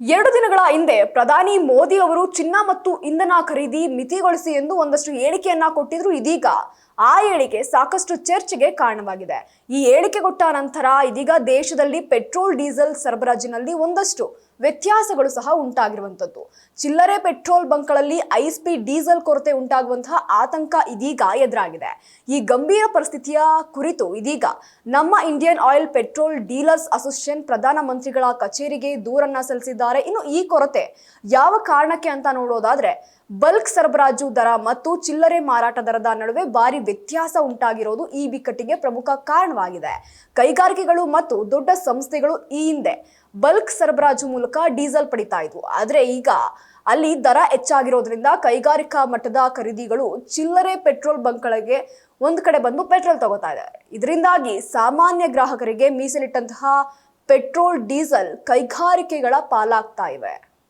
2 ದಿನಗಳ ಹಿಂದೆ ಪ್ರಧಾನಿ ಮೋದಿ ಅವರು ಚಿನ್ನ ಮತ್ತು ಇಂಧನ ಖರೀದಿ ಮಿತಿಗೊಳಿಸಿ ಎಂದು ಒಂದಷ್ಟು ಹೇಳಿಕೆಯನ್ನ ಕೊಟ್ಟಿದ್ರು. ಇದೀಗ ಆ ಹೇಳಿಕೆ ಸಾಕಷ್ಟು ಚರ್ಚೆಗೆ ಕಾರಣವಾಗಿದೆ. ಈ ಹೇಳಿಕೆ ಕೊಟ್ಟ ನಂತರ ಇದೀಗ ದೇಶದಲ್ಲಿ ಪೆಟ್ರೋಲ್ ಡೀಸೆಲ್ ಸರಬರಾಜಿನಲ್ಲಿ ಒಂದಷ್ಟು ವ್ಯತ್ಯಾಸಗಳು ಸಹ ಉಂಟಾಗಿರುವಂತದ್ದು. ಚಿಲ್ಲರೆ ಪೆಟ್ರೋಲ್ ಬಂಕ್ಗಳಲ್ಲಿ ಐಸ್ಪಿ ಡೀಸೆಲ್ ಕೊರತೆ ಉಂಟಾಗುವಂತಹ ಆತಂಕ ಇದೀಗ ಎದುರಾಗಿದೆ. ಈ ಗಂಭೀರ ಪರಿಸ್ಥಿತಿಯ ಕುರಿತು ಇದೀಗ ನಮ್ಮ Indian oil petrol dealers association ಪ್ರಧಾನ ಮಂತ್ರಿಗಳ ಕಚೇರಿಗೆ ದೂರನ್ನ ಸಲ್ಲಿಸಿದ್ದಾರೆ. ಇನ್ನು ಈ ಕೊರತೆ ಯಾವ ಕಾರಣಕ್ಕೆ ಅಂತ ನೋಡೋದಾದ್ರೆ, ಬಲ್ಕ್ ಸರಬರಾಜು ದರ ಮತ್ತು ಚಿಲ್ಲರೆ ಮಾರಾಟ ದರದ ನಡುವೆ ಭಾರಿ ವ್ಯತ್ಯಾಸ ಉಂಟಾಗಿರೋದು ಈ ಬಿಕ್ಕಟ್ಟಿಗೆ ಪ್ರಮುಖ ಕಾರಣವಾಗಿದೆ. ಕೈಗಾರಿಕೆಗಳು ಮತ್ತು ದೊಡ್ಡ ಸಂಸ್ಥೆಗಳು ಈ ಹಿಂದೆ ಬಲ್ಕ್ ಸರಬರಾಜು ಮೂಲಕ ಡೀಸೆಲ್ ಪಡಿತಾ ಇದ್ವು. ಆದ್ರೆ ಈಗ ಅಲ್ಲಿ ದರ ಹೆಚ್ಚಾಗಿರೋದ್ರಿಂದ ಕೈಗಾರಿಕಾ ಮಟ್ಟದ ಖರೀದಿಗಳು ಚಿಲ್ಲರೆ ಪೆಟ್ರೋಲ್ ಬಂಕ್ಗಳಿಗೆ ಒಂದ್ ಕಡೆ ಬಂದು ಪೆಟ್ರೋಲ್ ತಗೋತಾ ಇದ್ದಾರೆ. ಇದರಿಂದಾಗಿ ಸಾಮಾನ್ಯ ಗ್ರಾಹಕರಿಗೆ ಮೀಸಲಿಟ್ಟಂತಹ ಪೆಟ್ರೋಲ್ ಡೀಸೆಲ್ ಕೈಗಾರಿಕೆಗಳ ಪಾಲಾಗ್ತಾ ಇವೆ.